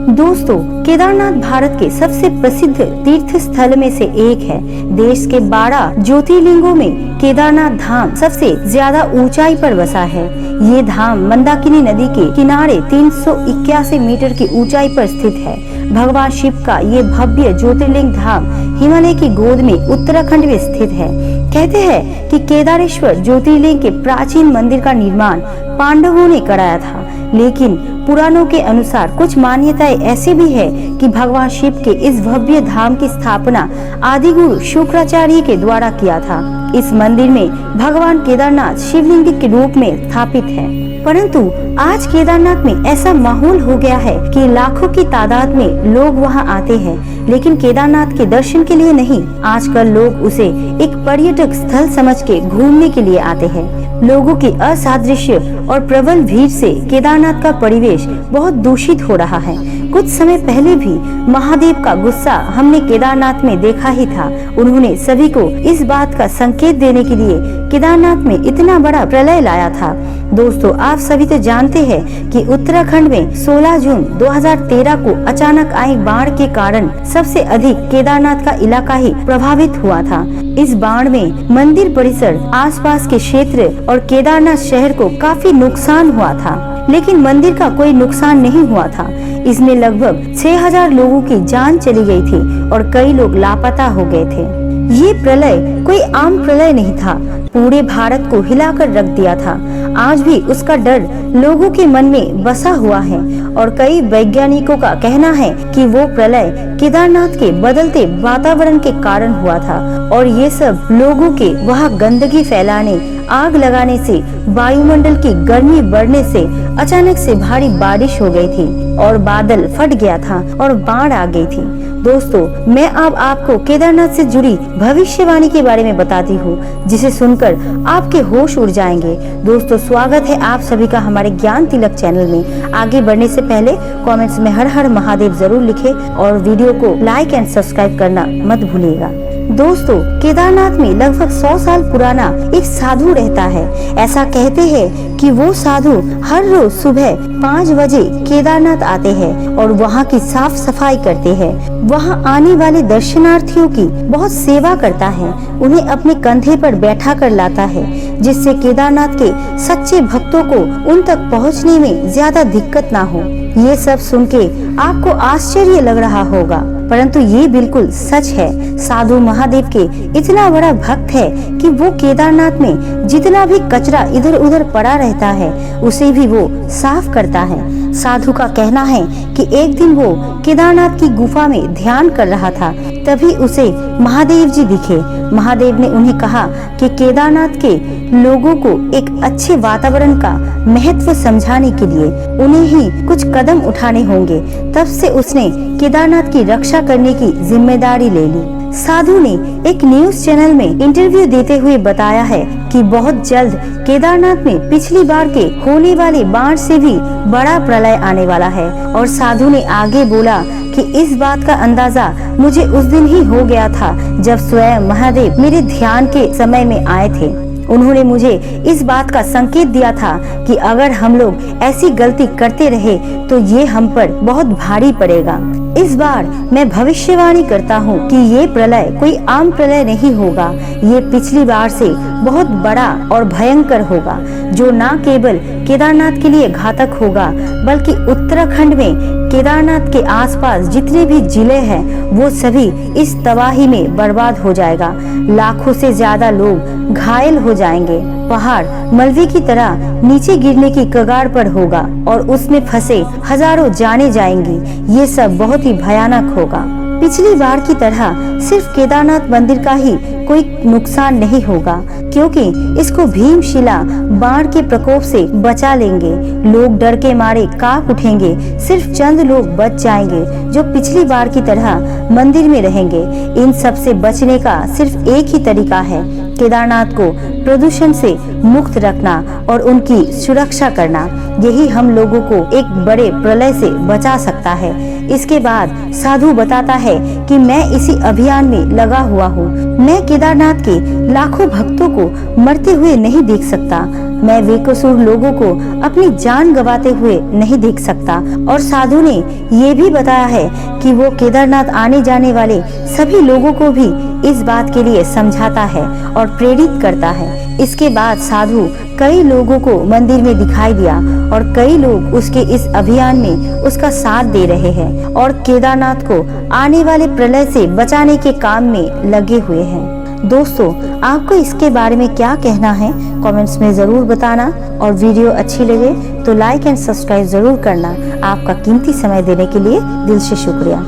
दोस्तों, केदारनाथ भारत के सबसे प्रसिद्ध तीर्थ स्थल में से एक है। देश के 12 ज्योतिर्लिंगों में केदारनाथ धाम सबसे ज्यादा ऊंचाई पर बसा है। ये धाम मंदाकिनी नदी के किनारे 381 मीटर की ऊंचाई पर स्थित है। भगवान शिव का ये भव्य ज्योतिर्लिंग धाम हिमालय की गोद में उत्तराखंड में स्थित है। कहते हैं कि केदारेश्वर ज्योतिर्लिंग के प्राचीन मंदिर का निर्माण पांडवों ने कराया था, लेकिन पुराणों के अनुसार कुछ मान्यताएं ऐसी भी है कि भगवान शिव के इस भव्य धाम की स्थापना आदिगुरु शुक्राचार्य के द्वारा किया था। इस मंदिर में भगवान केदारनाथ शिवलिंग के रूप में स्थापित है, परंतु आज केदारनाथ में ऐसा माहौल हो गया है कि लाखों की तादाद में लोग वहां आते हैं, लेकिन केदारनाथ के दर्शन के लिए नहीं। आजकल लोग उसे एक पर्यटक स्थल समझ के घूमने के लिए आते हैं। लोगों की असादृश्य और प्रबल भीड़ से केदारनाथ का परिवेश बहुत दूषित हो रहा है। कुछ समय पहले भी महादेव का गुस्सा हमने केदारनाथ में देखा ही था। उन्होंने सभी को इस बात का संकेत देने के लिए केदारनाथ में इतना बड़ा प्रलय लाया था। दोस्तों, आप सभी तो जानते हैं कि उत्तराखंड में 16 जून 2013 को अचानक आई बाढ़ के कारण सबसे अधिक केदारनाथ का इलाका ही प्रभावित हुआ था। इस बाढ़ में मंदिर परिसर, आसपास के क्षेत्र और केदारनाथ शहर को काफी नुकसान हुआ था, लेकिन मंदिर का कोई नुकसान नहीं हुआ था। इसमें लगभग 6000 लोगों की जान चली गई थी और कई लोग लापता हो गए थे। ये प्रलय कोई आम प्रलय नहीं था, पूरे भारत को हिलाकर रख दिया था। आज भी उसका डर लोगों के मन में बसा हुआ है और कई वैज्ञानिकों का कहना है कि वो प्रलय केदारनाथ के बदलते वातावरण के कारण हुआ था और ये सब लोगों के वहाँ गंदगी फैलाने, आग लगाने से, वायुमंडल की गर्मी बढ़ने से अचानक से भारी बारिश हो गई थी और बादल फट गया था और बाढ़ आ गई थी। दोस्तों, मैं अब आपको केदारनाथ से जुड़ी भविष्यवाणी के बारे में बताती हूँ, जिसे सुनकर आपके होश उड़ जाएंगे। दोस्तों, स्वागत है आप सभी का हमारे ज्ञान तिलक चैनल में। आगे बढ़ने से पहले कमेंट्स में हर हर महादेव जरूर लिखें और वीडियो को लाइक एंड सब्सक्राइब करना मत भूलिएगा। दोस्तों, केदारनाथ में लगभग 100 साल पुराना एक साधु रहता है। ऐसा कहते हैं कि वो साधु हर रोज सुबह 5 बजे केदारनाथ आते हैं और वहाँ की साफ सफाई करते हैं। वहाँ आने वाले दर्शनार्थियों की बहुत सेवा करता है, उन्हें अपने कंधे पर बैठा कर लाता है, जिससे केदारनाथ के सच्चे भक्तों को उन तक पहुँचने में ज्यादा दिक्कत ना हो। ये सब सुन के आपको आश्चर्य लग रहा होगा, परंतु ये बिल्कुल सच है। साधु महादेव के इतना बड़ा भक्त है कि वो केदारनाथ में जितना भी कचरा इधर उधर पड़ा रहता है उसे भी वो साफ करता है। साधु का कहना है कि एक दिन वो केदारनाथ की गुफा में ध्यान कर रहा था, तभी उसे महादेव जी दिखे। महादेव ने उन्हें कहा कि केदारनाथ के लोगों को एक अच्छे वातावरण का महत्व समझाने के लिए उन्हें ही कुछ कदम उठाने होंगे। तब से उसने केदारनाथ की रक्षा करने की जिम्मेदारी ले ली। साधु ने एक न्यूज चैनल में इंटरव्यू देते हुए बताया है कि बहुत जल्द केदारनाथ में पिछली बार के होने वाले बाढ़ से भी बड़ा प्रलय आने वाला है। और साधु ने आगे बोला कि इस बात का अंदाजा मुझे उस दिन ही हो गया था जब स्वयं महादेव मेरे ध्यान के समय में आए थे। उन्होंने मुझे इस बात का संकेत दिया था कि अगर हम लोग ऐसी गलती करते रहे तो ये हम पर बहुत भारी पड़ेगा। इस बार मैं भविष्यवाणी करता हूँ कि ये प्रलय कोई आम प्रलय नहीं होगा। ये पिछली बार से बहुत बड़ा और भयंकर होगा, जो न केवल केदारनाथ के लिए घातक होगा बल्कि उत्तराखंड में केदारनाथ के आसपास जितने भी जिले हैं वो सभी इस तबाही में बर्बाद हो जाएगा। लाखों से ज्यादा लोग घायल हो जाएंगे। पहाड़ मलबे की तरह नीचे गिरने की कगार पर होगा और उसमें फंसे हजारों जाने जाएंगी। ये सब बहुत ही भयानक होगा। पिछली बार की तरह सिर्फ केदारनाथ मंदिर का ही कोई नुकसान नहीं होगा, क्योंकि इसको भीमशिला बाढ़ के प्रकोप से बचा लेंगे। लोग डर के मारे कांप उठेंगे। सिर्फ चंद लोग बच जाएंगे जो पिछली बार की तरह मंदिर में रहेंगे। इन सब से बचने का सिर्फ एक ही तरीका है, केदारनाथ को प्रदूषण से मुक्त रखना और उनकी सुरक्षा करना। यही हम लोगों को एक बड़े प्रलय से बचा सकता है। इसके बाद साधु बताता है कि मैं इसी अभियान में लगा हुआ हूँ। मैं केदारनाथ के लाखों भक्तों को मरते हुए नहीं देख सकता। मैं बेकसूर लोगों को अपनी जान गंवाते हुए नहीं देख सकता। और साधु ने ये भी बताया है कि वो केदारनाथ आने जाने वाले सभी लोगों को भी इस बात के लिए समझाता है और प्रेरित करता है। इसके बाद साधु कई लोगों को मंदिर में दिखाई दिया और कई लोग उसके इस अभियान में उसका साथ दे रहे हैं और केदारनाथ को आने वाले प्रलय से बचाने के काम में लगे हुए हैं। दोस्तों, आपको इसके बारे में क्या कहना है कमेंट्स में जरूर बताना और वीडियो अच्छी लगे तो लाइक एंड सब्सक्राइब जरूर करना। आपका कीमती समय देने के लिए दिल से शुक्रिया।